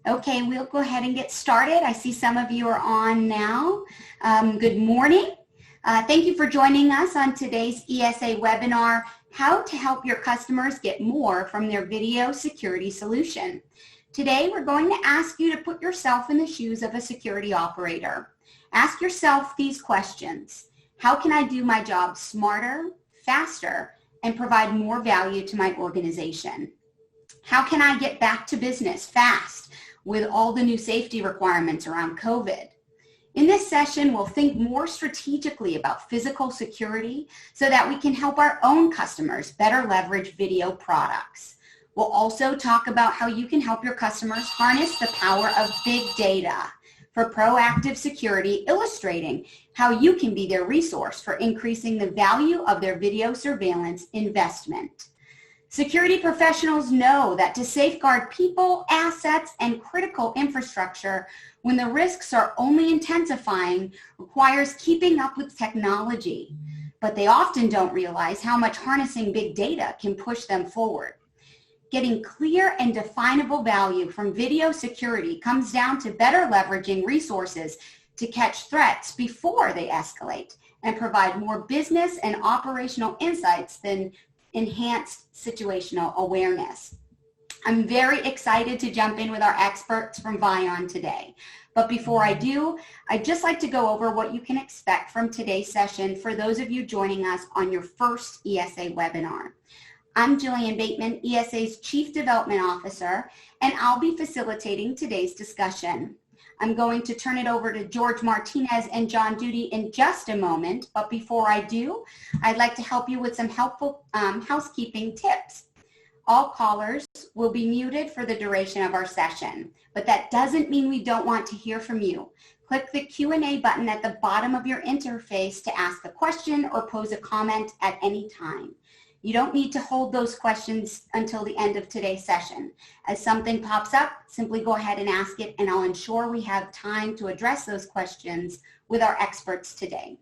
Okay, we'll go ahead and get started. I see some of you are on now. Good morning. Thank you for joining us on today's ESA webinar, How to Help Your Customers Get More from Their Video Security Solution. Today, we're going to ask you to put yourself in the shoes of a security operator. Ask yourself these questions. How can I do my job smarter, faster, and provide more value to my organization? How can I get back to business fast with all the new safety requirements around COVID? In this session, we'll think more strategically about physical security so that we can help our own customers better leverage video products. We'll also talk about how you can help your customers harness the power of big data for proactive security, illustrating how you can be their resource for increasing the value of their video surveillance investment. Security professionals know that to safeguard people, assets, and critical infrastructure when the risks are only intensifying requires keeping up with technology, but they often don't realize how much harnessing big data can push them forward. Getting clear and definable value from video security comes down to better leveraging resources to catch threats before they escalate and provide more business and operational insights than enhanced situational awareness. I'm very excited to jump in with our experts from Vaion today. But before I do, I'd just like to go over what you can expect from today's session for those of you joining us on your first ESA webinar. I'm Jillian Bateman, ESA's Chief Development Officer, and I'll be facilitating today's discussion. I'm going to turn it over to George Martinez and John Duty in just a moment, but before I do, I'd like to help you with some helpful housekeeping tips. All callers will be muted for the duration of our session, but that doesn't mean we don't want to hear from you. Click the Q&A button at the bottom of your interface to ask a question or pose a comment at any time. You don't need to hold those questions until the end of today's session. As something pops up, simply go ahead and ask it, and I'll ensure we have time to address those questions with our experts today.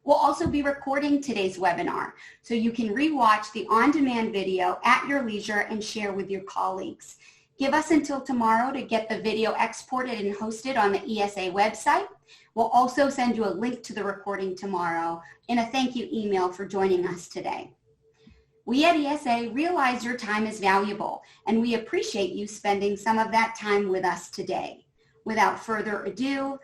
We'll also be recording today's webinar, so you can rewatch the on-demand video at your leisure and share with your colleagues. Give us until tomorrow to get the video exported and hosted on the ESA website. We'll also send you a link to the recording tomorrow in a thank you email for joining us today. We at ESA realize your time is valuable, and we appreciate you spending some of that time with us today. Without further ado,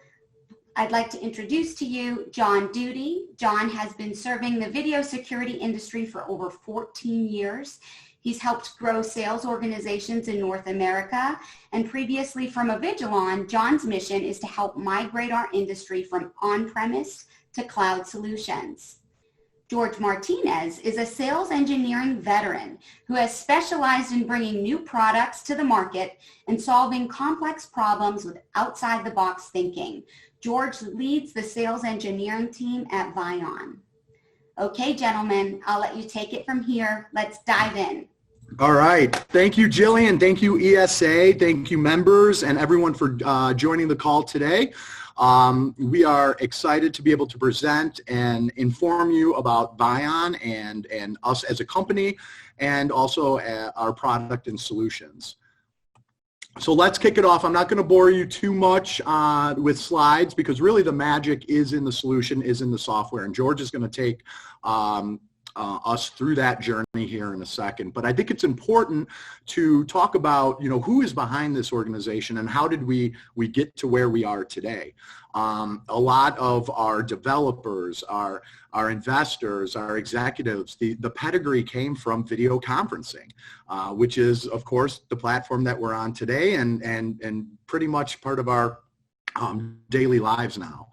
I'd like to introduce to you John Duty. John has been serving the video security industry for over 14 years. He's helped grow sales organizations in North America, and previously from Avigilon, John's mission is to help migrate our industry from on-premise to cloud solutions. George Martinez is a sales engineering veteran who has specialized in bringing new products to the market and solving complex problems with outside-the-box thinking. George leads the sales engineering team at Vaion. Okay, gentlemen, I'll let you take it from here. Let's dive in. All right. Thank you, Jillian. Thank you, ESA. Thank you, members, and everyone for joining the call today. We are excited to be able to present and inform you about Vaion and us as a company, and also our product and solutions. So let's kick it off. I'm not going to bore you too much with slides, because really the magic is in the solution, is in the software, and George is going to take us through that journey here in a second. But I think it's important to talk about, who is behind this organization and how did we get to where we are today. A lot of our developers, our investors, our executives, the pedigree came from video conferencing, which is, of course, the platform that we're on today and pretty much part of our daily lives now.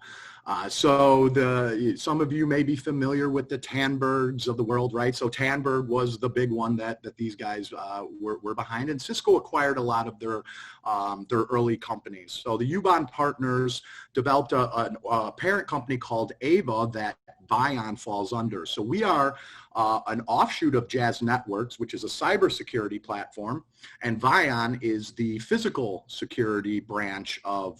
Some of you may be familiar with the Tandbergs of the world, right? So Tandberg was the big one that these guys were behind, and Cisco acquired a lot of their early companies. So the Ubon partners developed a parent company called Ava that Vaion falls under. So we are an offshoot of Jazz Networks, which is a cybersecurity platform, and Vaion is the physical security branch of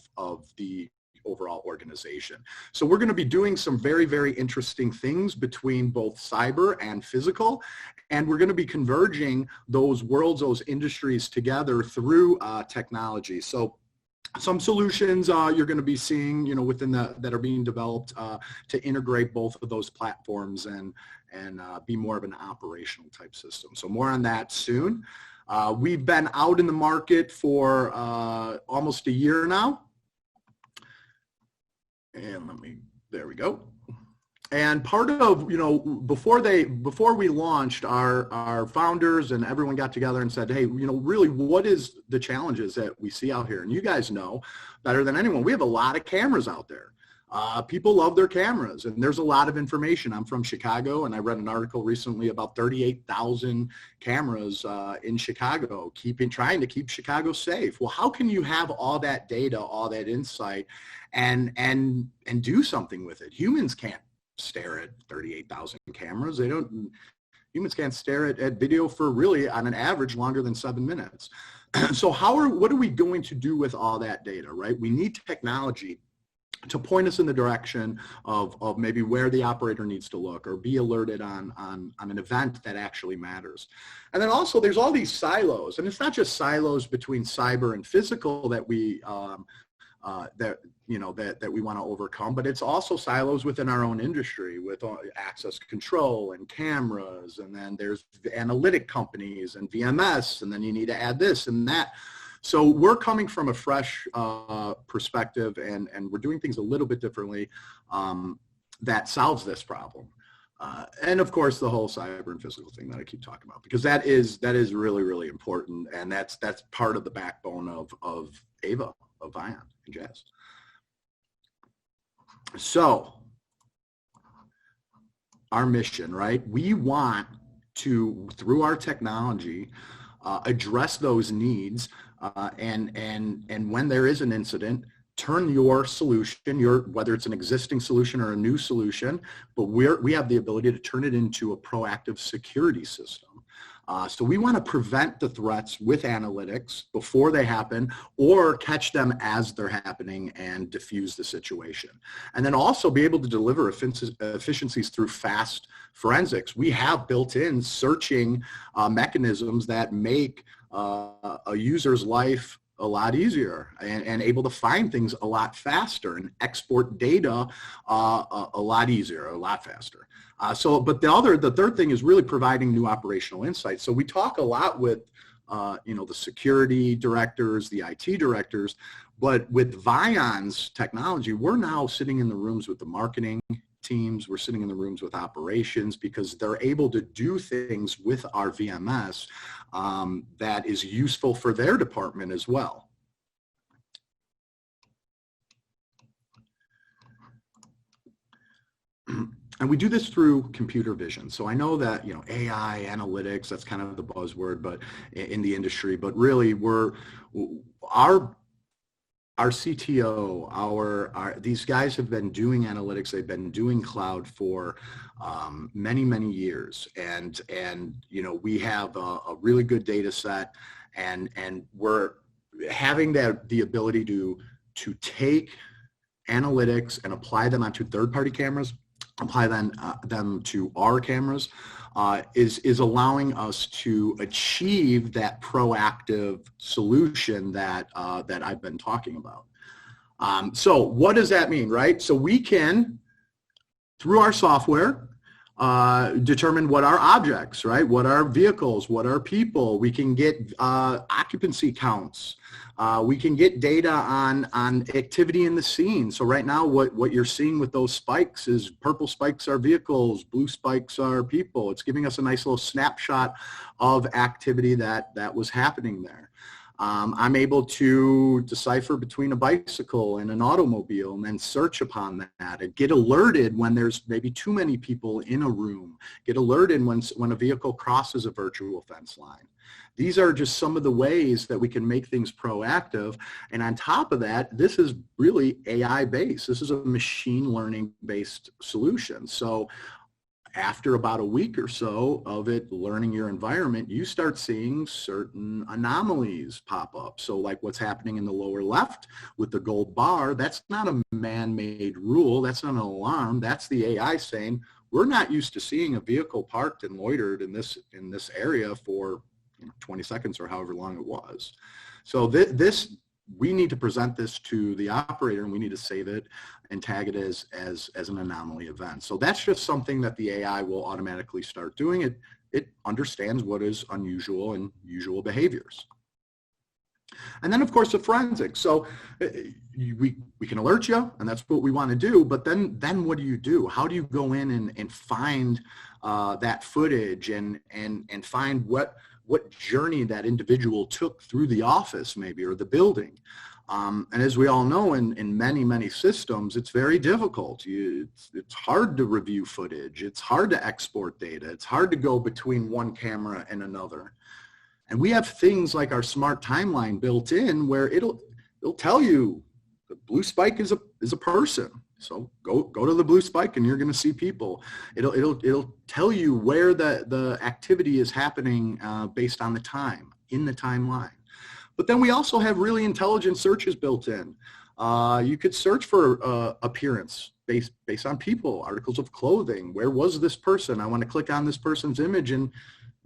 the overall organization. So we're going to be doing some very, very interesting things between both cyber and physical, and we're going to be converging those worlds, those industries together through technology. So some solutions you're going to be seeing, within that are being developed to integrate both of those platforms and be more of an operational type system. So more on that soon. We've been out in the market for almost a year now. And there we go. And part of, before we launched, our founders and everyone got together and said, hey, really, what is the challenges that we see out here? And you guys know better than anyone, we have a lot of cameras out there. People love their cameras, and there's a lot of information. I'm from Chicago, and I read an article recently about 38,000 cameras in Chicago, trying to keep Chicago safe. Well, how can you have all that data, all that insight, and do something with it? Humans can't stare at 38,000 cameras. Humans can't stare at video for really, on an average, longer than 7 minutes. So what are we going to do with all that data, right? We need technology to point us in the direction of maybe where the operator needs to look or be alerted on an event that actually matters. And then also there's all these silos, and it's not just silos between cyber and physical that we that we want to overcome, but it's also silos within our own industry with access control and cameras, and then there's the analytic companies and VMS, and then you need to add this and that. So we're coming from a fresh perspective, and we're doing things a little bit differently that solves this problem. And of course, the whole cyber and physical thing that I keep talking about, because that is really, really important, and that's part of the backbone of AVA, of Vaion and Jazz. So our mission, right? We want to, through our technology, address those needs, and when there is an incident, turn your solution, whether it's an existing solution or a new solution, but we have the ability to turn it into a proactive security system. So we want to prevent the threats with analytics before they happen, or catch them as they're happening and diffuse the situation. And then also be able to deliver efficiencies through fast forensics. We have built-in searching mechanisms that make a user's life a lot easier and able to find things a lot faster and export data a lot easier, a lot faster. But the third thing is really providing new operational insights. So we talk a lot with the security directors, the IT directors, but with Vaion's technology, we're now sitting in the rooms with the marketing teams, we're sitting in the rooms with operations, because they're able to do things with our VMS that is useful for their department as well. And we do this through computer vision. So I know that, AI, analytics, that's kind of the buzzword, but in the industry, but really our CTO, these guys have been doing analytics. They've been doing cloud for many, many years, and we have a really good data set, and we're having the ability to take analytics and apply them onto third-party cameras, apply them to our cameras, is allowing us to achieve that proactive solution that I've been talking about. So what does that mean, right? So we can, through our software, determine what are objects, right? What are vehicles? What are people? We can get occupancy counts. We can get data on activity in the scene. So right now, what you're seeing with those spikes is purple spikes are vehicles, blue spikes are people. It's giving us a nice little snapshot of activity that was happening there. I'm able to decipher between a bicycle and an automobile, and then search upon that and get alerted when there's maybe too many people in a room, get alerted when a vehicle crosses a virtual fence line. These are just some of the ways that we can make things proactive. And on top of that, this is really AI based. This is a machine learning based solution. So after about a week or so of it learning your environment, you start seeing certain anomalies pop up. So like what's happening in the lower left with the gold bar, that's not a man-made rule. That's not an alarm. That's the AI saying, we're not used to seeing a vehicle parked and loitered in this area for 20 seconds or however long it was. So we need to present this to the operator, and we need to save it and tag it as an anomaly event. So that's just something that the AI will automatically start doing. It understands what is unusual and usual behaviors. And then, of course, the forensics. So we can alert you, and that's what we want to do. But then what do? How do you go in and find that footage and find what journey that individual took through the office maybe or the building? And as we all know, in many systems, it's very difficult. It's hard to review footage. It's hard to export data. It's hard to go between one camera and another. And we have things like our smart timeline built in where it'll tell you the blue spike is a person. So go to the blue spike and you're going to see people. It'll tell you where the activity is happening based on the time in the timeline. But then we also have really intelligent searches built in. You could search for appearance based on people, articles of clothing. Where was this person? I want to click on this person's image and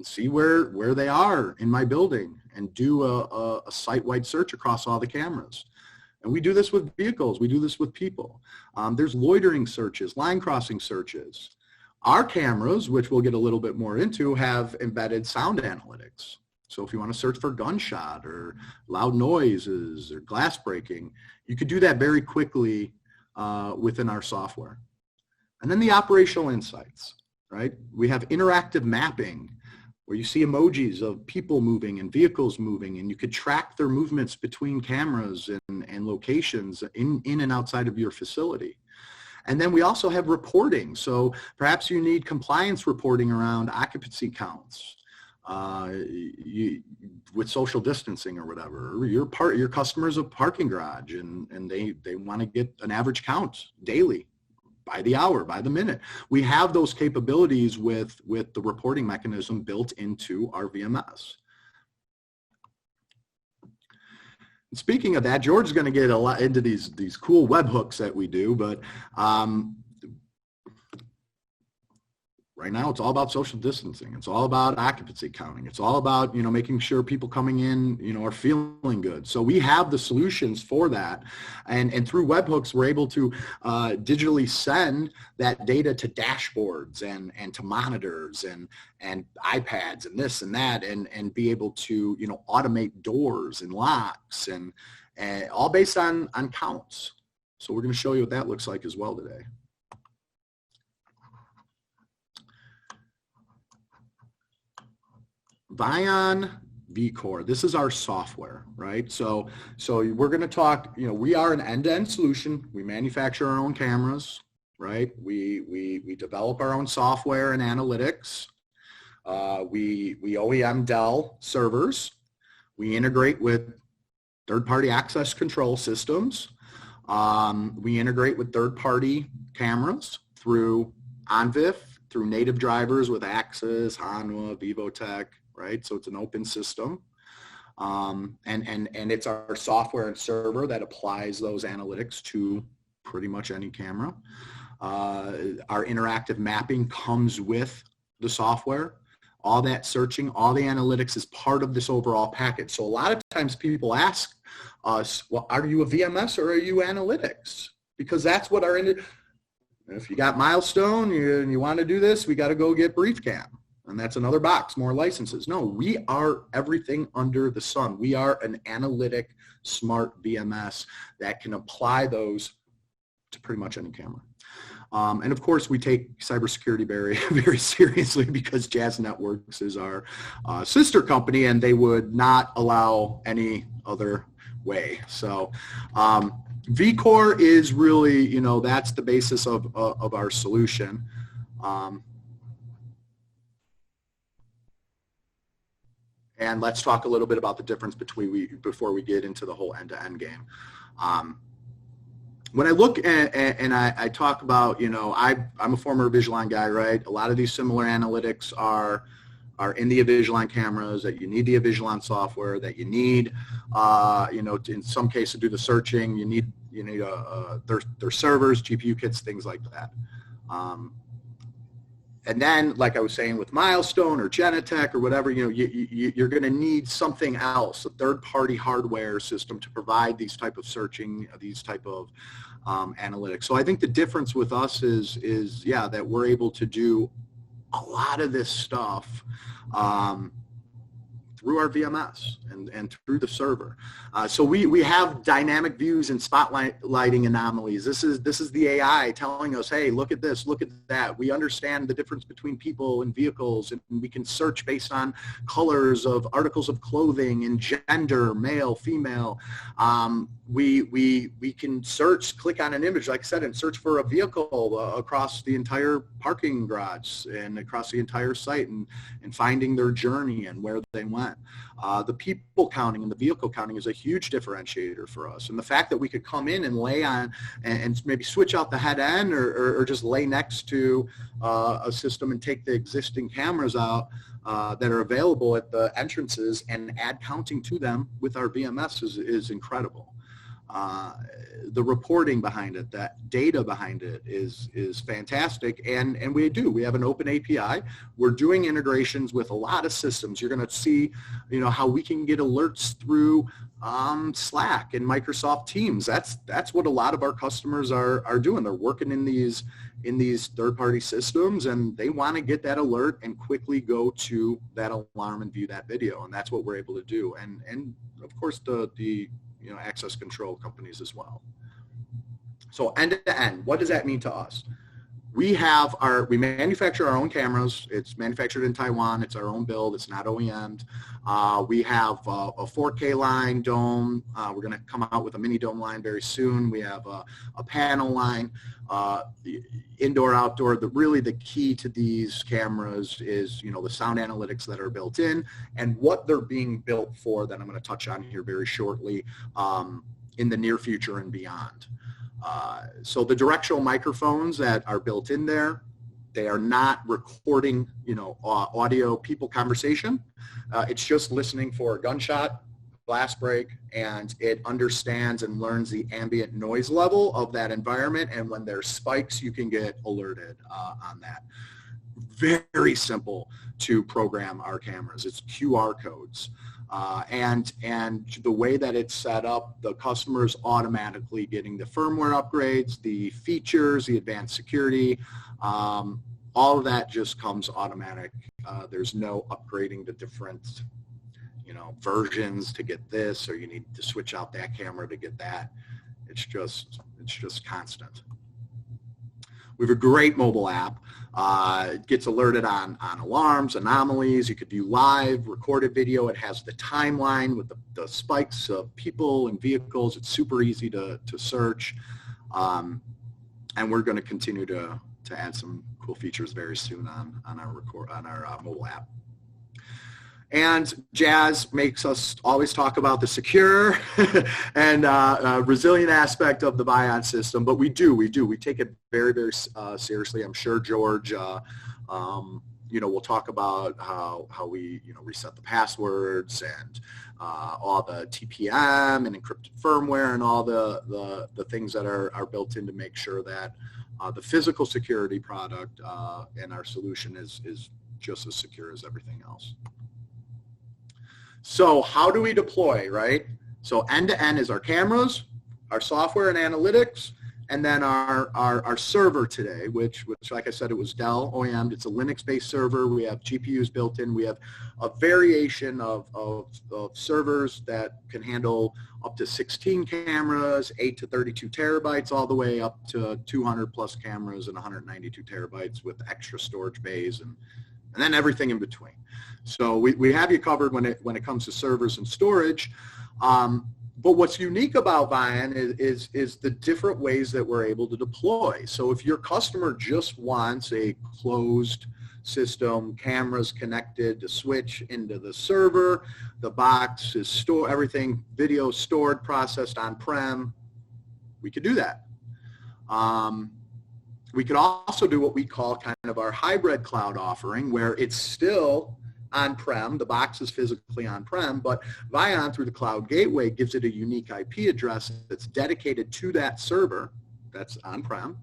see where they are in my building and do a site-wide search across all the cameras. And we do this with vehicles. We do this with people. There's loitering searches, line crossing searches. Our cameras, which we'll get a little bit more into, have embedded sound analytics. So if you want to search for gunshot or loud noises or glass breaking, you could do that very quickly within our software. And then the operational insights, right? We have interactive mapping, where you see emojis of people moving and vehicles moving, and you could track their movements between cameras and locations in and outside of your facility. And then we also have reporting. So perhaps you need compliance reporting around occupancy counts with social distancing or whatever. Or your customer's a parking garage and they want to get an average count daily, by the hour, by the minute. We have those capabilities with the reporting mechanism built into our VMS. And speaking of that, George is going to get a lot into these cool webhooks that we do, but right now it's all about social distancing. It's all about occupancy counting. It's all about, making sure people coming in, are feeling good. So we have the solutions for that. And through webhooks, we're able to digitally send that data to dashboards and to monitors and iPads and this and that and be able to, automate doors and locks and all based on counts. So we're going to show you what that looks like as well today. Vaion vCore. This is our software, right? So we're going to talk, we are an end-to-end solution. We manufacture our own cameras, right? We develop our own software and analytics. We OEM Dell servers. We integrate with third-party access control systems. We integrate with third-party cameras through OnVIF, through native drivers with Axis, Hanwha, Vivotech, right? So it's an open system. And it's our software and server that applies those analytics to pretty much any camera. Our interactive mapping comes with the software. All that searching, all the analytics is part of this overall package. So a lot of times people ask us, well, are you a VMS or are you analytics? Because that's what if you got Milestone and you want to do this, we got to go get BriefCam. And that's another box, more licenses. No, we are everything under the sun. We are an analytic, smart VMS that can apply those to pretty much any camera. And of course, we take cybersecurity very, very seriously because Jazz Networks is our sister company, and they would not allow any other way. So vCore is really, that's the basis of our solution. And let's talk a little bit about the difference before we get into the whole end-to-end game. when I look at, and I talk about, you know, I'm a former Visualign guy, right? A lot of these similar analytics are in the Visualign cameras, that you need the Visualign software, that you need, you know, in some cases to do the searching, you need their servers, GPU kits, things like that. And then, like I was saying with Milestone or Genetech or whatever, you know, you're going to need something else, a third-party hardware system to provide these type of searching, these type of analytics. So I think the difference with us is yeah, that we're able to do a lot of this stuff through our VMS and through the server. So we have dynamic views and spotlighting anomalies. This is the AI telling us, hey, look at this, look at that. We understand the difference between people and vehicles, and we can search based on colors of articles of clothing and gender, male, female. We can search, click on an image, like I said, and search for a vehicle across the entire parking garage and across the entire site, and finding their journey and where they went. The people counting and the vehicle counting is a huge differentiator for us. And the fact that we could come in and lay on and maybe switch out the head end or just lay next to a system and take the existing cameras out that are available at the entrances and add counting to them with our VMS is incredible. The reporting behind it, that data behind it is fantastic, and we have an open API. We're doing integrations with a lot of systems. You're going to see, you know, how we can get alerts through Slack and Microsoft Teams. That's what a lot of our customers are doing. They're working in these third-party systems, and they want to get that alert and quickly go to that alarm and view that video, and that's what we're able to do. And of course the you know, access control companies as well. So end to end, what does that mean to us? We manufacture our own cameras. It's manufactured in Taiwan. It's our own build. It's not OEM'd. We have a 4K line dome. We're going to come out with a mini dome line very soon. We have a panel line, indoor, outdoor. Really the key to these cameras is, you know, the sound analytics that are built in and what they're being built for, that I'm going to touch on here very shortly in the near future and beyond. So the directional microphones that are built in there, they are not recording, you know, audio people conversation. It's just listening for a gunshot, glass break, and it understands and learns the ambient noise level of that environment. And when there's spikes, you can get alerted on that. Very simple to program our cameras. It's QR codes. And the way that it's set up, the customer's automatically getting the firmware upgrades, the features, the advanced security, all of that just comes automatic. There's no upgrading to different, you know, versions to get this, or you need to switch out that camera to get that. It's just constant. We have a great mobile app. It gets alerted on alarms, anomalies. You could view live, recorded video. It has the timeline with the spikes of people and vehicles. It's super easy to search. And we're going to continue to add some cool features very soon on our mobile app. And Jazz makes us always talk about the secure and resilient aspect of the Vaion system, but we take it very, very seriously. I'm sure George, you know, we'll talk about how we, you know, reset the passwords and all the TPM and encrypted firmware and all the things that are built in to make sure that the physical security product and our solution is just as secure as everything else. So how do we deploy, right? So end-to-end is our cameras, our software and analytics, and then our server today, which like I said, it was Dell OEM. It's a Linux-based server. We have GPUs built in. We have a variation of servers that can handle up to 16 cameras, 8 to 32 terabytes, all the way up to 200 plus cameras and 192 terabytes with extra storage bays and then everything in between. So we have you covered when it comes to servers and storage. But what's unique about Vaion is the different ways that we're able to deploy. So if your customer just wants a closed system, cameras connected to switch into the server, the box is everything, video stored, processed on-prem, we could do that. We could also do what we call kind of our hybrid cloud offering, where it's still on-prem, the box is physically on-prem, but Vaion through the cloud gateway gives it a unique IP address that's dedicated to that server that's on-prem,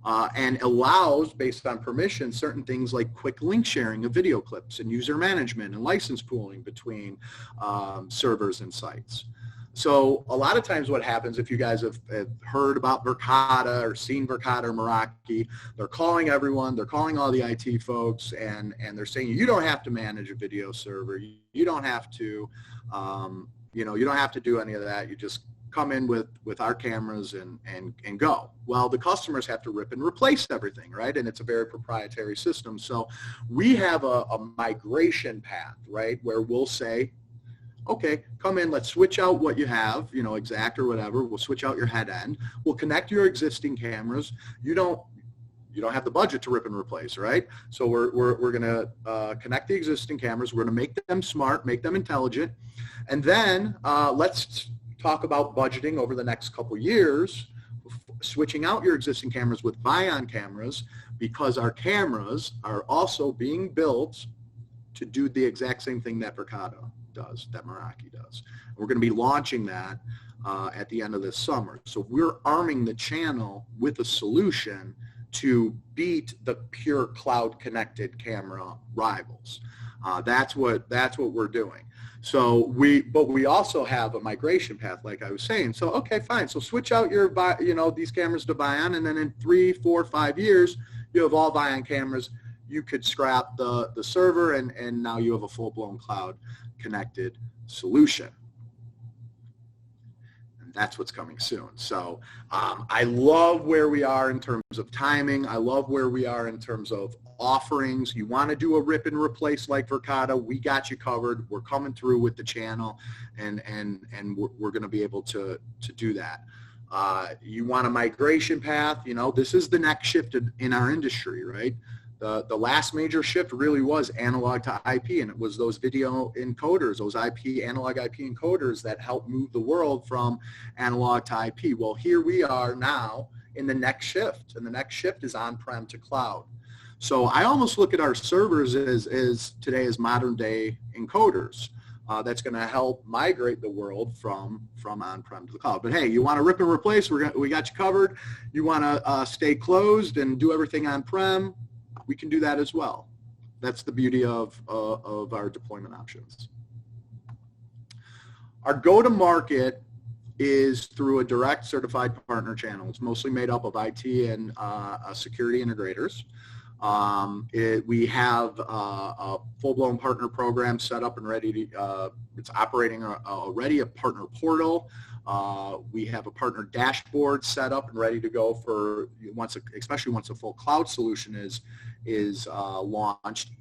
and allows, based on permission, certain things like quick link sharing of video clips and user management and license pooling between servers and sites. So a lot of times what happens, if you guys have heard about Verkada or seen Verkada or Meraki, they're calling everyone, they're calling all the IT folks, and they're saying, you don't have to manage a video server. You don't have to, you don't have to do any of that. You just come in with our cameras and go. Well, the customers have to rip and replace everything, right? And it's a very proprietary system. So we have a migration path, right, where we'll say, okay, come in, let's switch out what you have, Exact or whatever. We'll switch out your head end. We'll connect your existing cameras. You don't have the budget to rip and replace, right? So we're going to connect the existing cameras. We're going to make them smart, make them intelligent. And then let's talk about budgeting over the next couple years, switching out your existing cameras with Vaion cameras, because our cameras are also being built to do the exact same thing that Verkada does, that Meraki does. We're going to be launching that at the end of this summer. So we're arming the channel with a solution to beat the pure cloud connected camera rivals. That's what we're doing. So but we also have a migration path, like I was saying. So okay, fine. So switch out your these cameras to Vaion, and then in 3, 4, 5 years, you have all Vaion cameras. You could scrap the server, and now you have a full-blown cloud connected solution. And that's what's coming soon. So I love where we are in terms of timing. I love where we are in terms of offerings. You want to do a rip and replace like Verkada, we got you covered. We're coming through with the channel, and we're going to be able to do that. You want a migration path, this is the next shift in our industry, right? The last major shift really was analog to IP, and it was those video encoders, those analog IP encoders that helped move the world from analog to IP. Well, here we are now in the next shift, and the next shift is on-prem to cloud. So I almost look at our servers as today as modern day encoders. That's going to help migrate the world from on-prem to the cloud. But hey, you want to rip and replace, we got you covered. You want to stay closed and do everything on-prem, we can do that as well. That's the beauty of our deployment options. Our go-to-market is through a direct certified partner channel. It's mostly made up of IT and security integrators. We have a full-blown partner program set up and ready to, it's operating already, a partner portal. We have a partner dashboard set up and ready to go for especially once a full cloud solution is launched.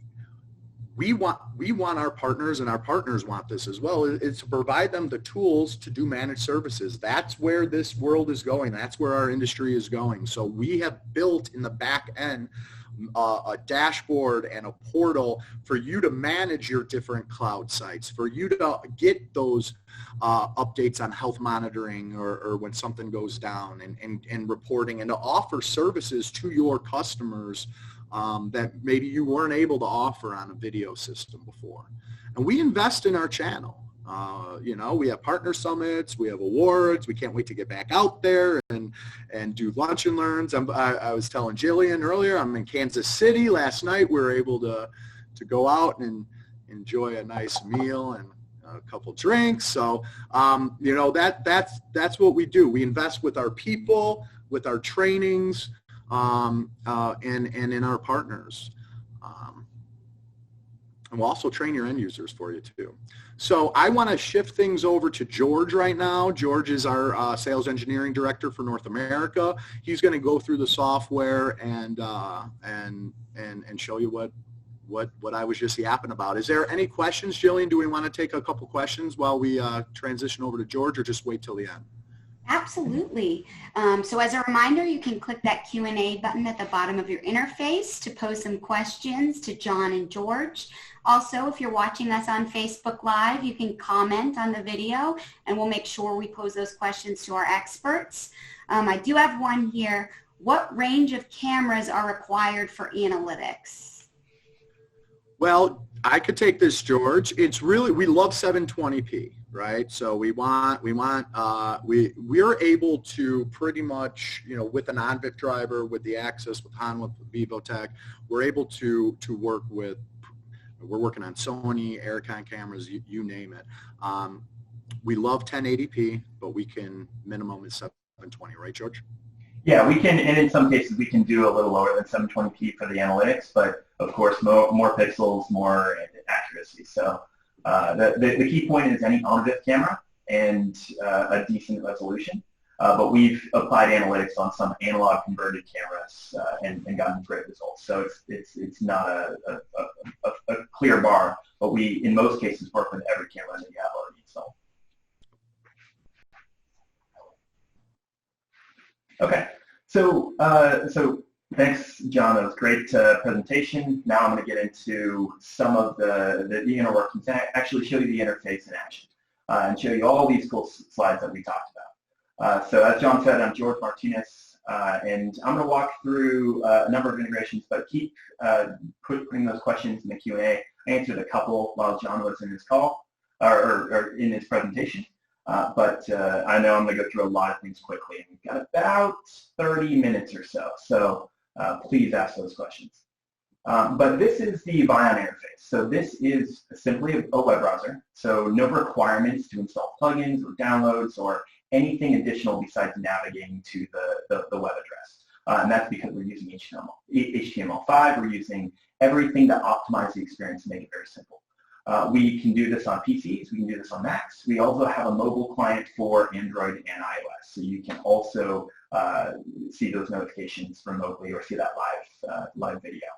We want our partners, and our partners want this as well, is to provide them the tools to do managed services. That's where this world is going. That's where our industry is going. So we have built in the back end a dashboard and a portal for you to manage your different cloud sites, for you to get those updates on health monitoring or when something goes down, and reporting, and to offer services to your customers that maybe you weren't able to offer on a video system before. And we invest in our channel. We have partner summits, we have awards. We can't wait to get back out there and do lunch and learns. I was telling Jillian earlier, I'm in Kansas City last night. We were able to go out and enjoy a nice meal and a couple drinks. So, that's what we do. We invest with our people, with our trainings, and in our partners. And we'll also train your end users for you too. So I want to shift things over to George right now. George is our sales engineering director for North America. He's going to go through the software and show you what I was just yapping about. Is there any questions, Jillian? Do we want to take a couple questions while we transition over to George, or just wait till the end? Absolutely. So as a reminder, you can click that Q&A button at the bottom of your interface to pose some questions to John and George. Also, if you're watching us on Facebook Live, you can comment on the video and we'll make sure we pose those questions to our experts. I do have one here. What range of cameras are required for analytics? Well, I could take this, George. It's really, we love 720p, right? So we're able to pretty much, with an OnVIF driver, with the Axis, with Han, with VivoTech, we're able to work with, we're working on Sony, Aircon cameras, you name it. We love 1080p, but we can, minimum is 720, right, George? Yeah, we can, and in some cases we can do a little lower than 720p for the analytics, but of course more pixels, more accuracy. So the key point is any OnVIF camera and a decent resolution. But we've applied analytics on some analog converted cameras and gotten great results. So it's not a clear bar, but we in most cases work with every camera that you have already installed. Okay, so thanks, John. That was a great presentation. Now I'm going to get into some of the inner workings and actually show you the interface in action and show you all these cool slides that we talked about. So as John said, I'm George Martinez, and I'm going to walk through a number of integrations, but keep putting those questions in the Q&A. I answered a couple while John was in his call or in his presentation. But I know I'm going to go through a lot of things quickly, and we've got about 30 minutes or so, so please ask those questions. But this is the Vaion interface. So this is simply a web browser, so no requirements to install plugins or downloads or anything additional besides navigating to the web address. And that's because we're using HTML5. We're using everything to optimize the experience and make it very simple. We can do this on PCs, we can do this on Macs. We also have a mobile client for Android and iOS, so you can also see those notifications remotely or see that live video.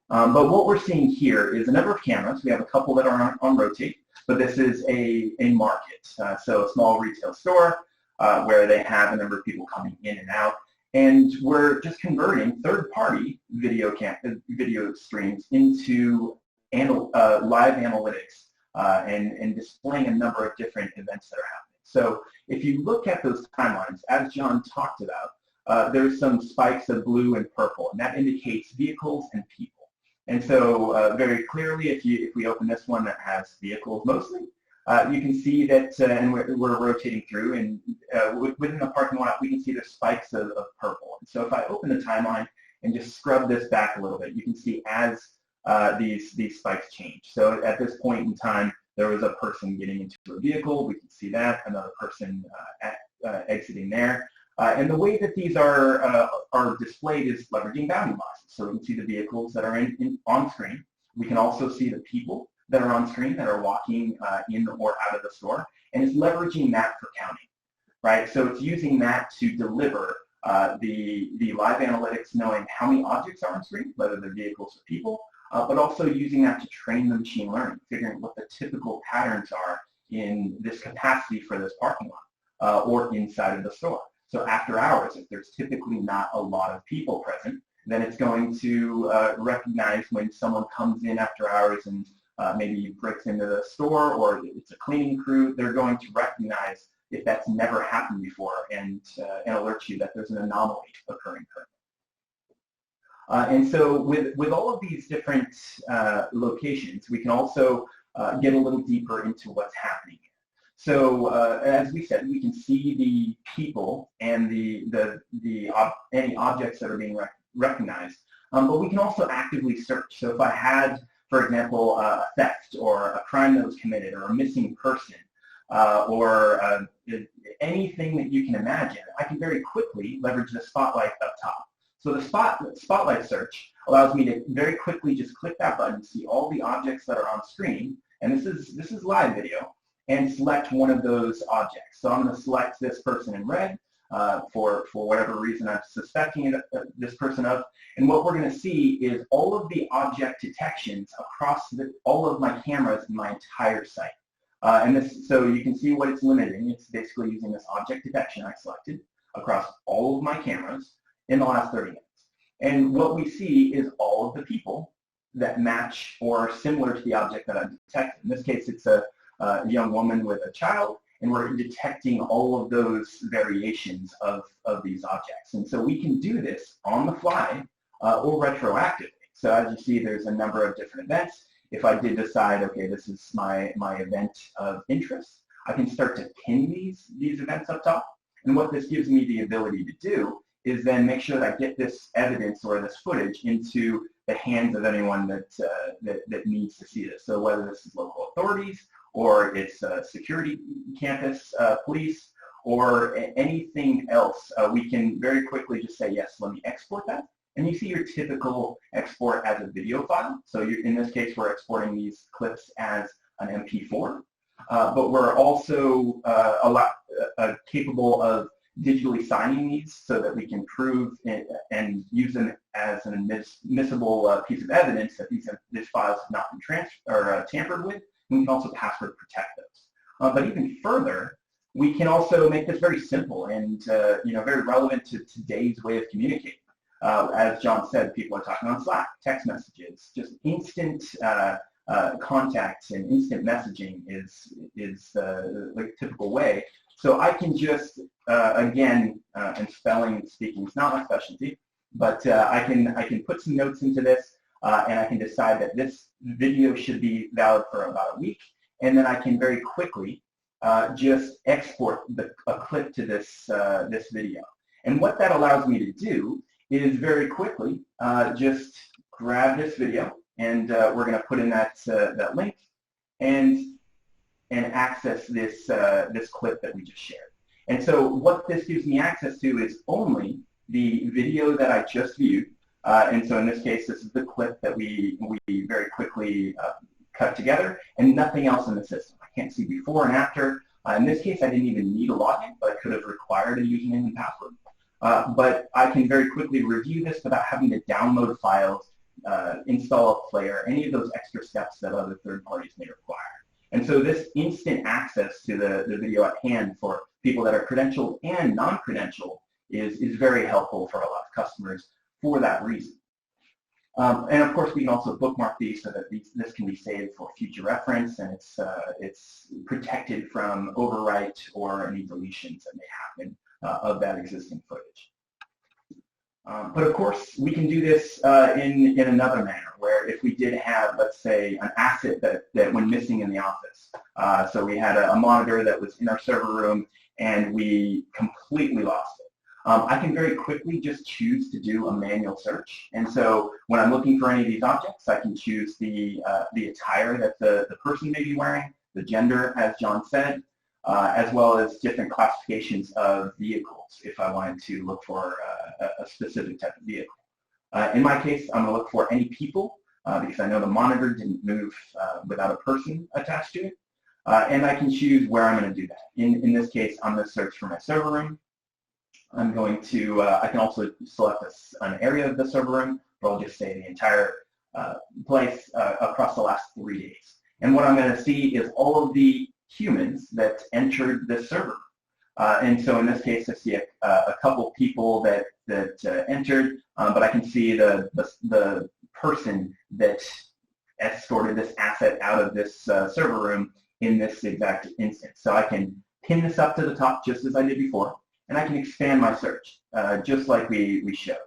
But what we're seeing here is a number of cameras. We have a couple that are on rotate, but this is a market, so a small retail store where they have a number of people coming in and out. And we're just converting third-party video streams into live analytics and displaying a number of different events that are happening. So if you look at those timelines, as John talked about, there's some spikes of blue and purple, and that indicates vehicles and people. And so very clearly, if we open this one that has vehicles mostly, you can see that, and we're rotating through, and within the parking lot, we can see there's spikes of purple. And so if I open the timeline and just scrub this back a little bit, you can see as these spikes change. So at this point in time, there was a person getting into a vehicle. We can see that, another person exiting there. And the way that these are displayed is leveraging bounding boxes. So we can see the vehicles that are on screen. We can also see the people that are on screen that are walking in or out of the store. And it's leveraging that for counting, right? So it's using that to deliver the live analytics, knowing how many objects are on screen, whether they're vehicles or people, but also using that to train the machine learning, figuring what the typical patterns are in this capacity for this parking lot or inside of the store. So after hours, if there's typically not a lot of people present, then it's going to recognize when someone comes in after hours and maybe breaks into the store or it's a cleaning crew. They're going to recognize if that's never happened before and alert you that there's an anomaly occurring currently. And so with all of these different locations, we can also get a little deeper into what's happening here. So as we said, we can see the people and any objects that are being recognized, but we can also actively search. So if I had, for example, a theft or a crime that was committed or a missing person or anything that you can imagine, I can very quickly leverage the spotlight up top. So the spotlight search allows me to very quickly just click that button, see all the objects that are on screen, and this is live video, and select one of those objects. So I'm going to select this person in red for whatever reason I'm suspecting this person of, and what we're going to see is all of the object detections across all of my cameras in my entire site. So you can see what it's limiting. It's basically using this object detection I selected across all of my cameras in the last 30 minutes. And what we see is all of the people that match or are similar to the object that I've detected. In this case, it's a young woman with a child, and we're detecting all of those variations of these objects. And so we can do this on the fly or retroactively. So as you see, there's a number of different events. If I did decide, okay, this is my event of interest, I can start to pin these events up top. And what this gives me the ability to do is then make sure that I get this evidence or this footage into the hands of anyone that needs to see this. So whether this is local authorities, or it's security campus police, or anything else, we can very quickly just say, yes, let me export that. And you see your typical export as a video file. So in this case, we're exporting these clips as an MP4. But we're also capable of digitally signing these so that we can prove and use them as an admissible piece of evidence that these files have not been tampered with. And we can also password protect those. But even further, we can also make this very simple and very relevant to today's way of communicating. As John said, people are talking on Slack, text messages, just instant contacts and instant messaging is the typical way. So I can just, again, and spelling and speaking is not my specialty, but I can put some notes into this, and I can decide that this video should be valid for about a week, and then I can very quickly just export a clip to this video. And what that allows me to do is very quickly just grab this video, and we're going to put in that link and access this clip that we just shared. And so what this gives me access to is only the video that I just viewed. And so in this case, this is the clip that we very quickly cut together, and nothing else in the system. I can't see before and after. In this case, I didn't even need a login, but I could have required a username and password. But I can very quickly review this without having to download files, install a player, any of those extra steps that other third parties may require. And so this instant access to the video at hand for people that are credentialed and non-credentialed is very helpful for a lot of customers for that reason. And of course, we can also bookmark these so that this can be saved for future reference, and it's protected from overwrite or any deletions that may happen of that existing footage. But of course, we can do this in another manner, where if we did have, let's say, an asset that went missing in the office. So we had a monitor that was in our server room, and we completely lost it. I can very quickly just choose to do a manual search. And so when I'm looking for any of these objects, I can choose the attire that the person may be wearing, the gender, as John said, as well as different classifications of vehicles if I wanted to look for a specific type of vehicle. In my case, I'm going to look for any people because I know the monitor didn't move without a person attached to it. And I can choose where I'm going to do that. In this case, I'm going to search for my server room. I'm going to, I can also select an area of the server room, but I'll just say the entire place across the last 3 days. And what I'm going to see is all of the humans that entered the server. And so in this case, I see a couple people that entered, but I can see the person that escorted this asset out of this server room in this exact instance. So I can pin this up to the top just as I did before, and I can expand my search just like we showed.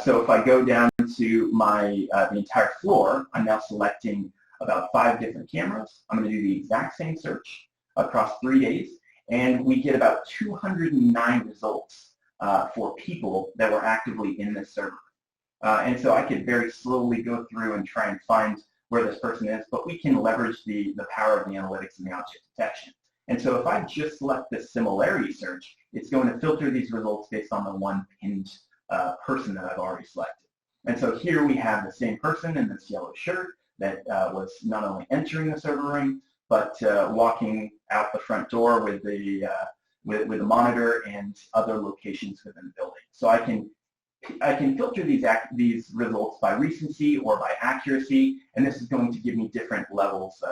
So if I go down to the entire floor, I'm now selecting about 5 different cameras. I'm going to do the exact same search across 3 days, and we get about 209 results for people that were actively in this server. And so I could very slowly go through and try and find where this person is, but we can leverage the power of the analytics and the object detection. And so if I just select this similarity search, it's going to filter these results based on the one pinned person that I've already selected. And so here we have the same person in this yellow shirt that was not only entering the server room, but walking out the front door with the monitor and other locations within the building. So I can filter these results by recency or by accuracy, and this is going to give me different levels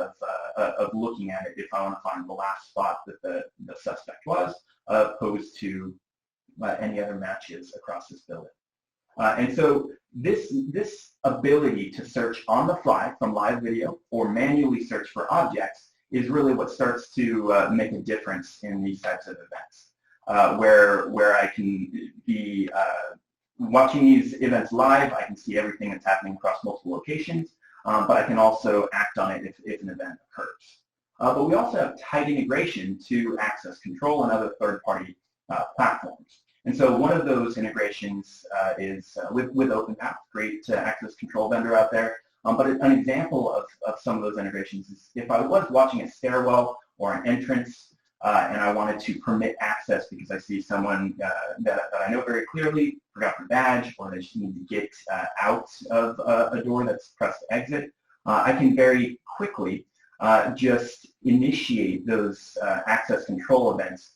of looking at it if I want to find the last spot that the suspect was, opposed to any other matches across this building. And so this ability to search on the fly from live video or manually search for objects is really what starts to make a difference in these types of events, where I can be watching these events live. I can see everything that's happening across multiple locations, but I can also act on it if an event occurs. But we also have tight integration to access control and other third-party platforms. And so one of those integrations is with OpenPath, great access control vendor out there. But an example of some of those integrations is if I was watching a stairwell or an entrance and I wanted to permit access because I see someone that I know very clearly forgot their badge, or they just need to get out of a door that's pressed to exit, I can very quickly just initiate those access control events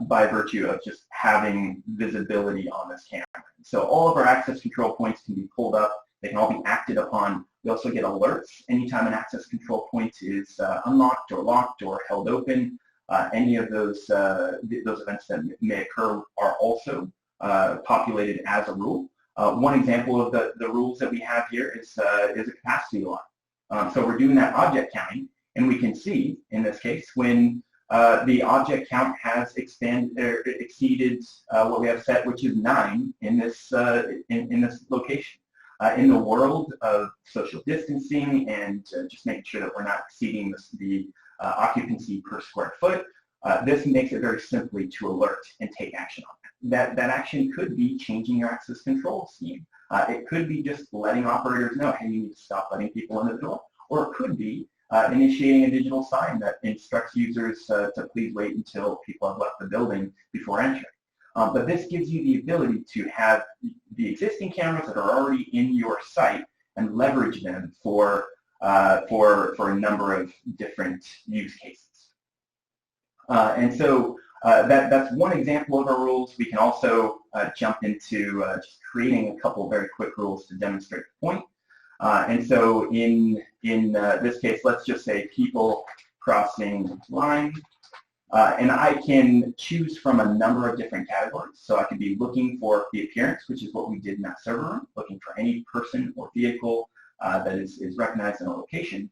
by virtue of just having visibility on this camera. So all of our access control points can be pulled up. They can all be acted upon. We also get alerts anytime an access control point is unlocked or locked or held open. Any of those events that may occur are also populated as a rule. One example of the rules that we have here is a capacity alarm. So we're doing that object counting, and we can see, in this case, when the object count has exceeded what we have set, which is 9 in this location. In the world of social distancing and just making sure that we're not exceeding the occupancy per square foot, this makes it very simply to alert and take action on that. That action could be changing your access control scheme. It could be just letting operators know, hey, you need to stop letting people in the door. Or it could be initiating a digital sign that instructs users to please wait until people have left the building before entering. But this gives you the ability to have the existing cameras that are already in your site and leverage them for a number of different use cases. And so that's one example of our rules. We can also jump into just creating a couple of very quick rules to demonstrate the point. And so in this case, let's just say people crossing line. And I can choose from a number of different categories. So I could be looking for the appearance, which is what we did in that server room, looking for any person or vehicle that is recognized in a location.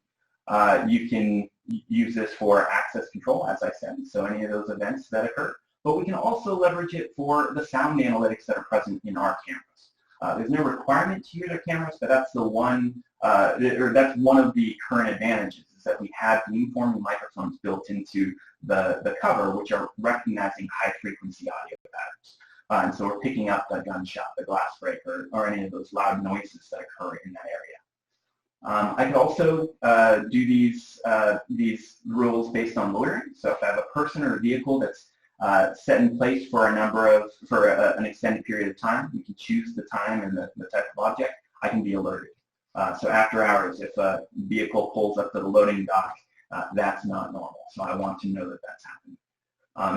You can use this for access control, as I said, so any of those events that occur. But we can also leverage it for the sound analytics that are present in our cameras. There's no requirement to use our cameras, but that's the one, that's one of the current advantages, is that we have beamforming microphones built into the cover, which are recognizing high-frequency audio patterns. And so we're picking up the gunshot, the glass break, or any of those loud noises that occur in that area. I could also do these rules based on loitering. So if I have a person or a vehicle that's set in place for an extended period of time, we can choose the time and the type of object. I can be alerted. So after hours, if a vehicle pulls up to the loading dock, that's not normal. So I want to know that that's happening.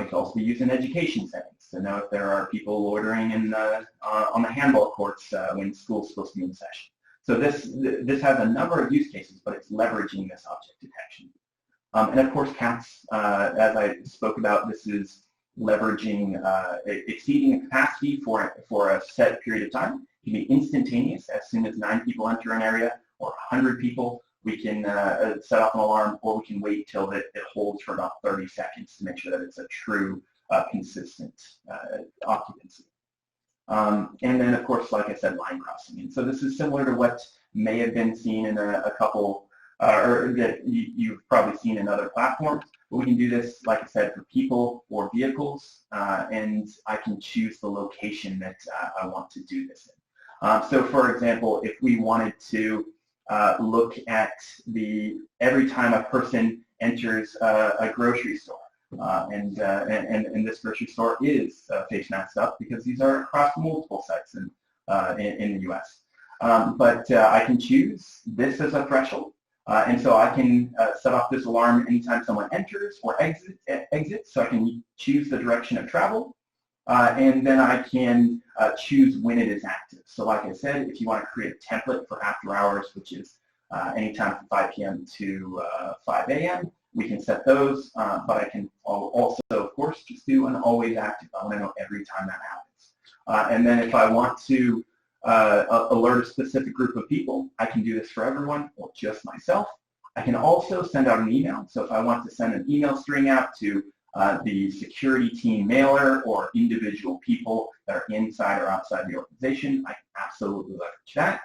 It can also be used in education settings to know if there are people loitering on the handball courts when school's supposed to be in session. So this has a number of use cases, but it's leveraging this object detection. And of course, cats, as I spoke about, this is leveraging exceeding a capacity for a set period of time. It can be instantaneous. As soon as 9 people enter an area, or 100 people, we can set off an alarm, or we can wait till it holds for about 30 seconds to make sure that it's a true, consistent occupancy. And then, of course, like I said, line crossing. And so this is similar to what may have been seen in a couple, or that you've probably seen in other platforms. But we can do this, like I said, for people or vehicles, and I can choose the location that I want to do this in. So, for example, if we wanted to look at every time a person enters a grocery store, and this grocery store is face masked up because these are across multiple sites in the U.S. But I can choose this as a threshold, and so I can set off this alarm anytime someone enters or exits. So I can choose the direction of travel, and then I can choose when it is active. So like I said, if you want to create a template for after hours, which is anytime from 5 p.m. to 5 a.m., we can set those, but I can also, of course, just do an always active. I want to know every time that happens. And then if I want to alert a specific group of people, I can do this for everyone or just myself. I can also send out an email. So if I want to send an email string out to the security team mailer or individual people that are inside or outside the organization, I can absolutely leverage that.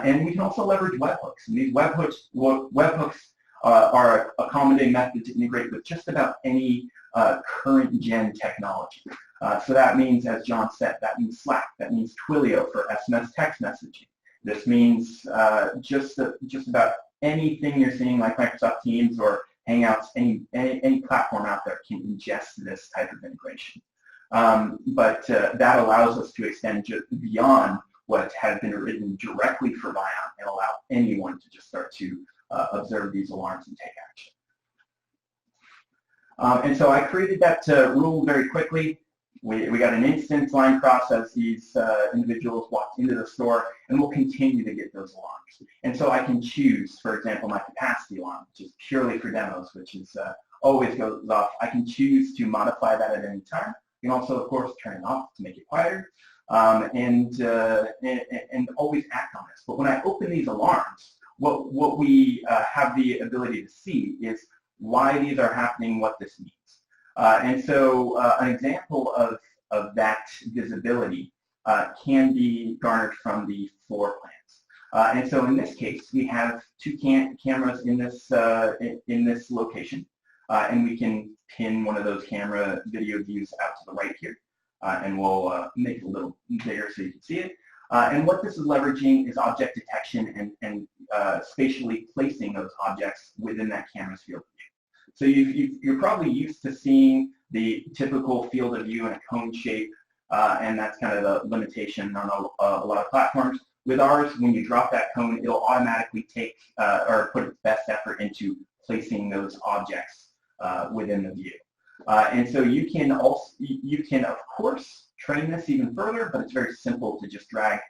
And we can also leverage webhooks. And these webhooks are a accommodating method to integrate with just about any current gen technology. So that means, as John said, that means Slack, that means Twilio for SMS text messaging. This means just about anything you're seeing like Microsoft Teams or Hangouts, any platform out there can ingest this type of integration. But that allows us to extend just beyond what has been written directly for Vaion and allow anyone to just start to observe these alarms and take action. And so I created that rule very quickly. We got an instance line cross as these individuals walked into the store, and we'll continue to get those alarms. And so I can choose, for example, my capacity alarm, which is purely for demos, which is always goes off. I can choose to modify that at any time. You can also, of course, turn it off to make it quieter, and always act on this. But when I open these alarms, what we have the ability to see is why these are happening, what this means. And so an example of that visibility can be garnered from the floor plans. And so in this case, we have two cameras in this location, and we can pin one of those camera video views out to the right here, and we'll make it a little bigger so you can see it. And what this is leveraging is object detection and spatially placing those objects within that camera's field of view. So you're probably used to seeing the typical field of view in a cone shape, and that's kind of the limitation on a lot of platforms. With ours, when you drop that cone, it'll automatically take or put its best effort into placing those objects within the view. And so you can of course train this even further, but it's very simple to just drag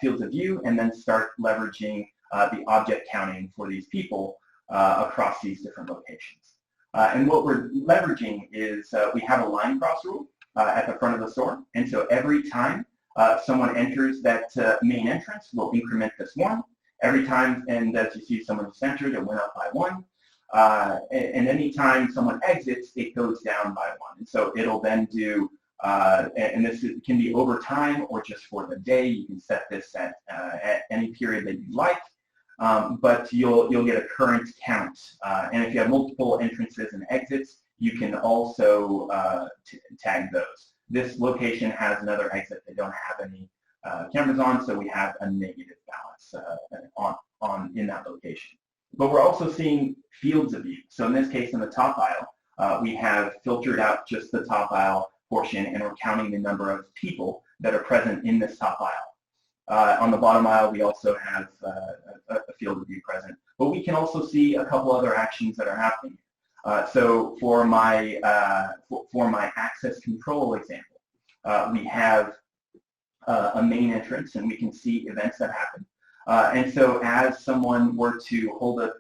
fields of view and then start leveraging the object counting for these people across these different locations. And what we're leveraging is we have a line cross rule at the front of the store, and so every time someone enters that main entrance, we'll increment this one. Every time, and as you see someone just entered, it went up by one. And any time someone exits, it goes down by one. And so it'll then do, and this can be over time or just for the day. You can set this at any period that you like. But you'll get a current count. And if you have multiple entrances and exits, you can also tag those. This location has another exit that don't have any cameras on, so we have a negative balance in that location. But we're also seeing fields of view. So in this case, in the top aisle, we have filtered out just the top aisle portion, and we're counting the number of people that are present in this top aisle. On the bottom aisle, we also have a field of view present. But we can also see a couple other actions that are happening. So for my access control example, we have a main entrance, and we can see events that happen. And so as someone were to hold a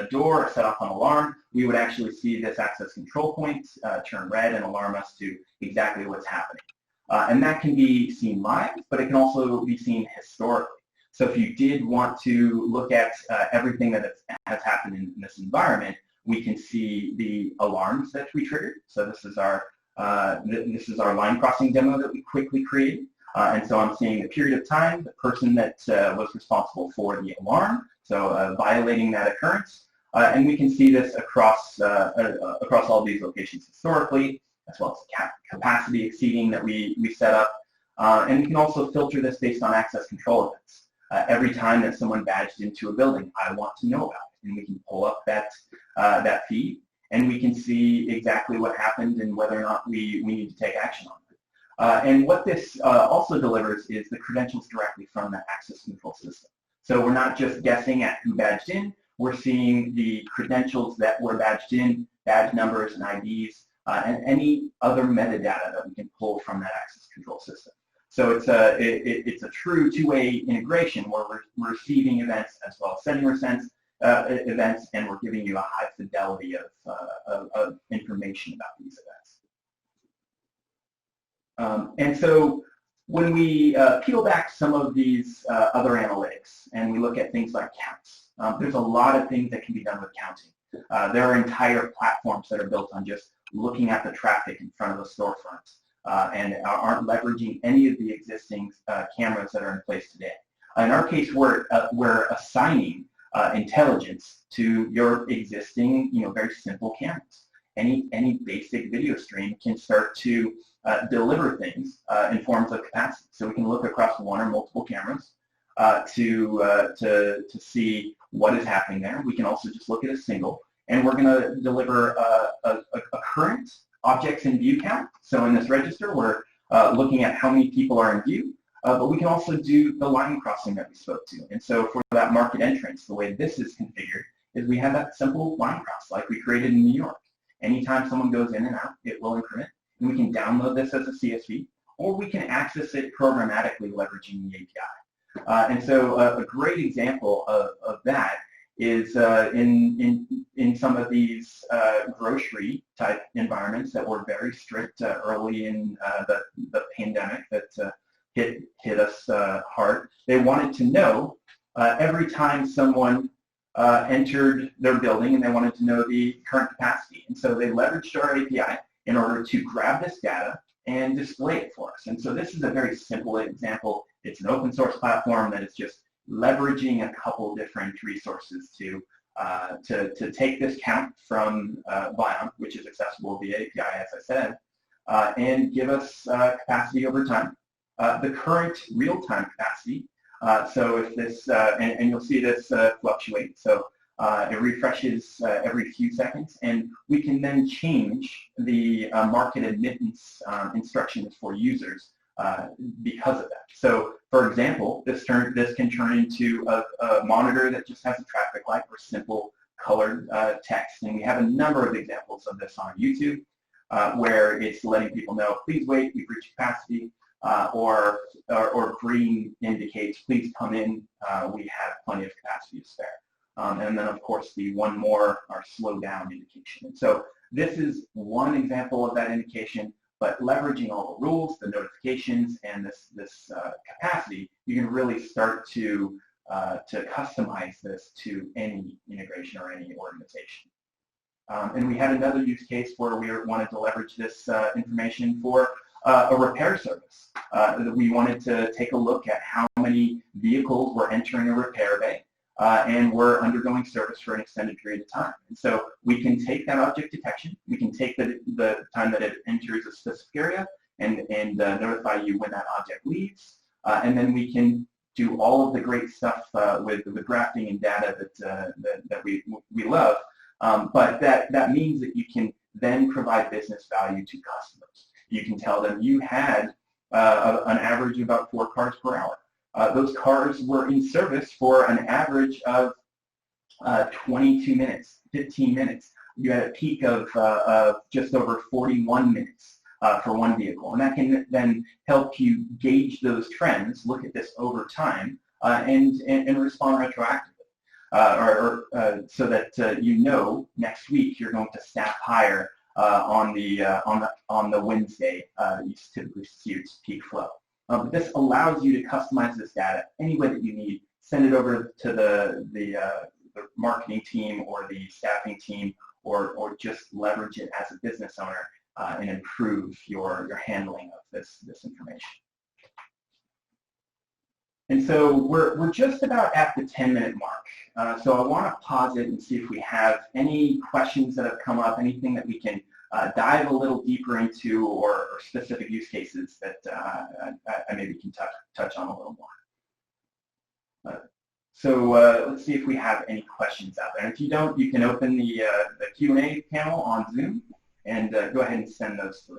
door or set off an alarm, we would actually see this access control point turn red and alarm us to exactly what's happening. And that can be seen live, but it can also be seen historically. So if you did want to look at everything that has happened in this environment, we can see the alarms that we triggered. So this is our line crossing demo that we quickly created. And so I'm seeing the period of time, the person that was responsible for the alarm, so violating that occurrence. And we can see this across all these locations historically, as well as capacity exceeding that we set up. And we can also filter this based on access control events. Every time that someone badged into a building, I want to know about it. And we can pull up that feed, and we can see exactly what happened and whether or not we need to take action on it. And what this also delivers is the credentials directly from the access control system. So we're not just guessing at who badged in, we're seeing the credentials that were badged in, badge numbers and IDs, and any other metadata that we can pull from that access control system. So it's a true two-way integration where we're receiving events as well as sending events, and we're giving you a high fidelity of information about these events. And so when we peel back some of these other analytics and we look at things like counts, there's a lot of things that can be done with counting. There are entire platforms that are built on just looking at the traffic in front of the storefronts and aren't leveraging any of the existing cameras that are in place today. In our case, we're assigning intelligence to your existing, very simple cameras. Any basic video stream can start to deliver things in forms of capacity. So we can look across one or multiple cameras to see what is happening there. We can also just look at a single, and we're going to deliver a current objects in view count. So in this register, we're looking at how many people are in view, but we can also do the line crossing that we spoke to. And so for that market entrance, the way this is configured is we have that simple line cross like we created in New York. Anytime someone goes in and out, it will increment, and we can download this as a CSV, or we can access it programmatically leveraging the API. And so a great example of that is in some of these grocery type environments that were very strict early in the pandemic that hit us hard. They wanted to know every time someone entered their building, and they wanted to know the current capacity. And so they leveraged our API in order to grab this data and display it for us. And so this is a very simple example. It's an open source platform that is just leveraging a couple different resources to take this count from Vaion, which is accessible via API, as I said, and give us capacity over time. The current real-time capacity, so if this, and you'll see this fluctuate, so it refreshes every few seconds, and we can then change the market admittance instructions for users because of that. So, for example, this can turn into a monitor that just has a traffic light or simple colored text, and we have a number of examples of this on YouTube where it's letting people know, please wait, we've reached capacity, or green indicates, please come in, we have plenty of capacity to spare. And then, of course, the one more, our slow down indication. And so this is one example of that indication, but leveraging all the rules, the notifications, and this capacity, you can really start to customize this to any integration or any organization. And we had another use case where we wanted to leverage this information for a repair service. We wanted to take a look at how many vehicles were entering a repair bay and were undergoing service for an extended period of time. And so we can take that object detection, we can take the time that it enters a specific area and notify you when that object leaves, and then we can do all of the great stuff with grafting and data that we love, but that means that you can then provide business value to customers. You can tell them you had an average of about 4 cars per hour. Those cars were in service for an average of 22 minutes, 15 minutes. You had a peak of just over 41 minutes for one vehicle. And that can then help you gauge those trends, look at this over time, and respond retroactively. So that you know next week you're going to staff higher on the Wednesday. You typically see its peak flow. But this allows you to customize this data any way that you need. Send it over to the marketing team or the staffing team, or just leverage it as a business owner and improve your handling of this information. And so we're just about at the 10-minute mark. So I want to pause it and see if we have any questions that have come up, anything that we can dive a little deeper into, or specific use cases that I maybe can touch on a little more. So let's see if we have any questions out there. And if you don't, you can open the Q&A panel on Zoom and go ahead and send those through.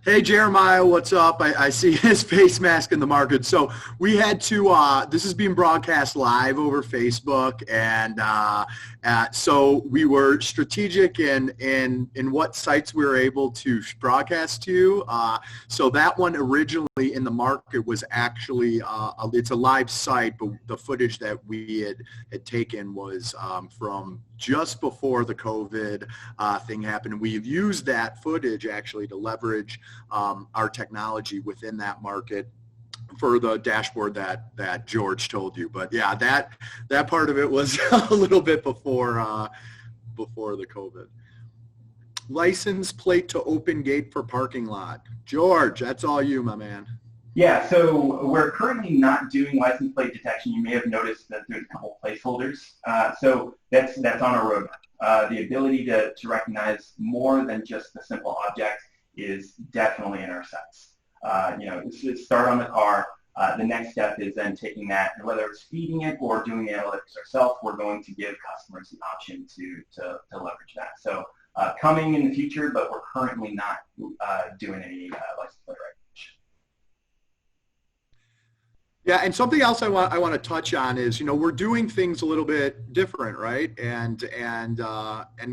Hey, Jeremiah, what's up? I see his face mask in the market. So we had to, this is being broadcast live over Facebook. And so we were strategic in what sites we were able to broadcast to. So that one originally in the market was actually, it's a live site, but the footage that we had taken was from just before the COVID thing happened. We've used that footage actually to leverage our technology within that market for the dashboard that George told you. But yeah, that part of it was a little bit before the COVID. License plate to open gate for parking lot. George, that's all you, my man. Yeah, so we're currently not doing license plate detection. You may have noticed that there's a couple placeholders. So that's on our roadmap. The ability to recognize more than just the simple object is definitely in our sights. Start on the car. The next step is then taking that, and whether it's feeding it or doing the analytics ourselves, we're going to give customers the option to leverage that. So coming in the future, but we're currently not doing any license plate recognition. Yeah, and something else I want to touch on is, we're doing things a little bit different, right? And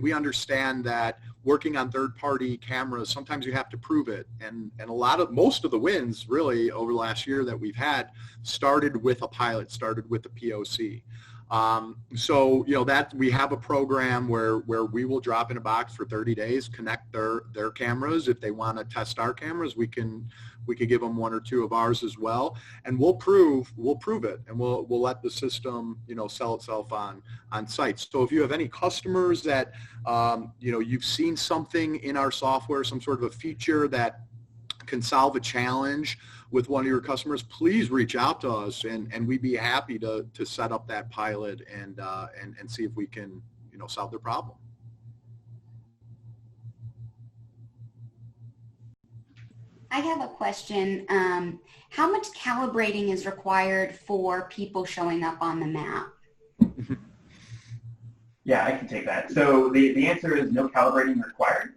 we understand that working on third-party cameras, sometimes you have to prove it. And most of the wins really over the last year that we've had started with a pilot, started with a POC. So that we have a program where we will drop in a box for 30 days, connect their cameras. If they want to test our cameras, we could give them one or two of ours as well, and we'll prove it, and we'll let the system sell itself on sites. So if you have any customers that you've seen something in our software, some sort of a feature that can solve a challenge with one of your customers, please reach out to us, and we'd be happy to set up that pilot and see if we can solve their problem. I have a question. How much calibrating is required for people showing up on the map? Yeah, I can take that. So the answer is no calibrating required.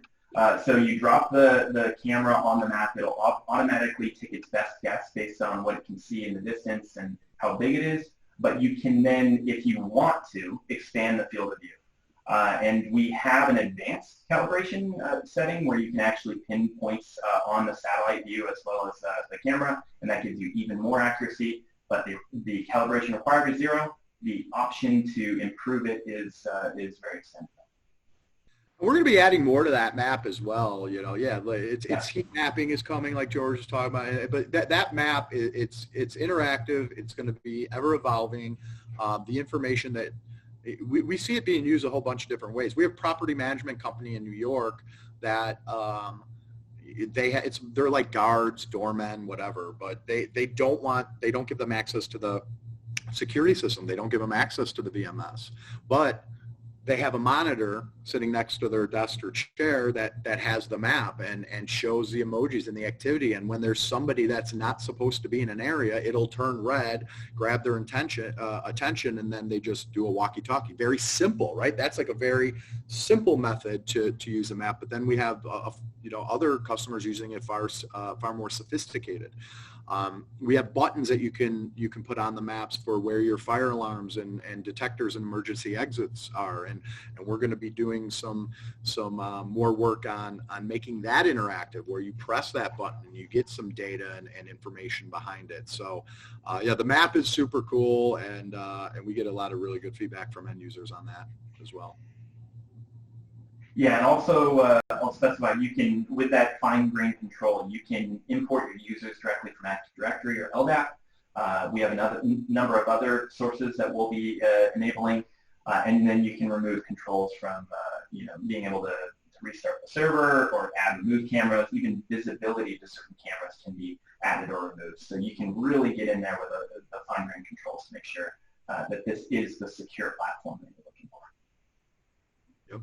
So you drop the camera on the map, it'll automatically take its best guess based on what it can see in the distance and how big it is. But you can then, if you want to, expand the field of view. And we have an advanced calibration setting where you can actually pin points on the satellite view as well as the camera, and that gives you even more accuracy. But the calibration required is 0. The option to improve it is very extensive. We're going to be adding more to that map as well. It's heat mapping is coming, like George was talking about. But that map, it's interactive. It's going to be ever evolving. The information that we see it being used a whole bunch of different ways. We have a property management company in New York that they're like guards, doormen, whatever, but they don't give them access to the security system. They don't give them access to the VMS, but they have a monitor sitting next to their desk or chair that has the map and shows the emojis and the activity. And when there's somebody that's not supposed to be in an area, it'll turn red, grab their attention, and then they just do a walkie-talkie. Very simple, right? That's like a very simple method to use a map. But then we have other customers using it far more sophisticated. We have buttons that you can put on the maps for where your fire alarms and detectors and emergency exits are, and we're going to be doing some more work on making that interactive, where you press that button and you get some data and information behind it. So the map is super cool, and we get a lot of really good feedback from end users on that as well. Yeah, and also I'll specify, you can, with that fine-grained control, you can import your users directly from Active Directory or LDAP. We have another number of other sources that we'll be enabling, and then you can remove controls from, being able to restart the server or add remove cameras. Even visibility to certain cameras can be added or removed. So you can really get in there with the fine-grained controls to make sure that this is the secure platform that you're looking for. Yep.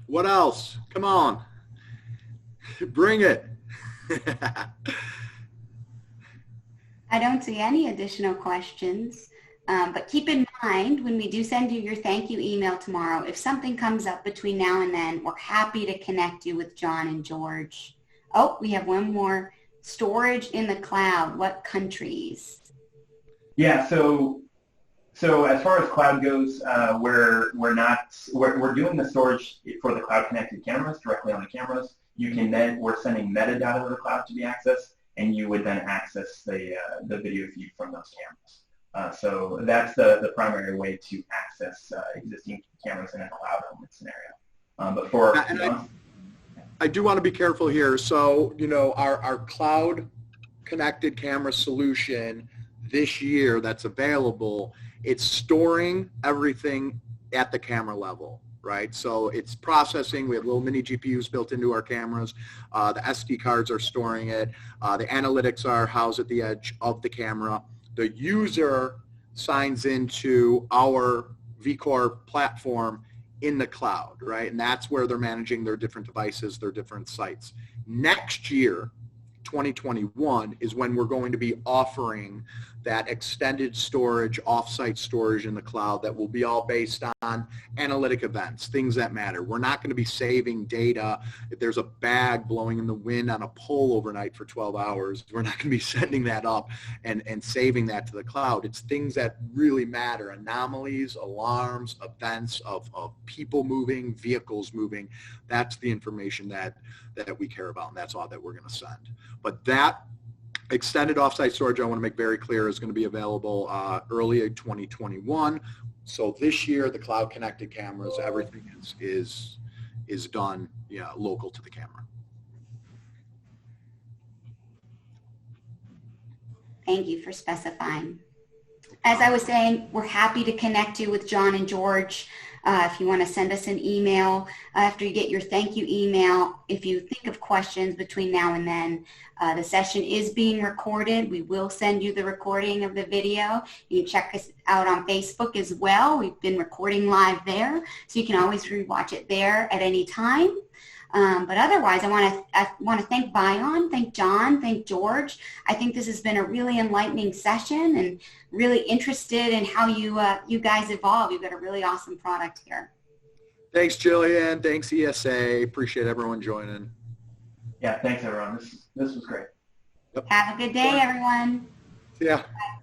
What else? Come on. Bring it. I don't see any additional questions. But keep in mind, when we do send you your thank you email tomorrow, if something comes up between now and then, we're happy to connect you with John and George. Oh, we have one more. Storage in the cloud, what countries? Yeah, so as far as cloud goes, we're doing the storage for the cloud connected cameras directly on the cameras. We're sending metadata to the cloud to be accessed, and you would then access the video feed from those cameras. So that's the primary way to access existing cameras in a cloud element scenario. But for I do want to be careful here. So, our cloud connected camera solution this year that's available, it's storing everything at the camera level, right? So it's processing. We have little mini GPUs built into our cameras. The SD cards are storing it. The analytics are housed at the edge of the camera. The user signs into our vCore platform in the cloud, right? And that's where they're managing their different devices, their different sites. Next year, 2021, is when we're going to be offering that extended storage, offsite storage in the cloud that will be all based on analytic events, things that matter. We're not going to be saving data. If there's a bag blowing in the wind on a pole overnight for 12 hours, we're not going to be sending that up and saving that to the cloud. It's things that really matter, anomalies, alarms, events of people moving, vehicles moving. That's the information that we care about, and that's all that we're going to send. But that extended offsite storage, I want to make very clear, is going to be available early in 2021. So this year, the cloud connected cameras, everything is done local to the camera. Thank you for specifying. As I was saying, we're happy to connect you with John and George. If you want to send us an email after you get your thank you email, if you think of questions between now and then, the session is being recorded. We will send you the recording of the video. You can check us out on Facebook as well. We've been recording live there, so you can always rewatch it there at any time. But otherwise, I want to thank Vaion, thank John, thank George. I think this has been a really enlightening session and really interested in how you guys evolve. You've got a really awesome product here. Thanks, Jillian. Thanks, ESA. Appreciate everyone joining. Yeah, thanks, everyone. This was great. Have a good day, everyone. Yeah. Bye.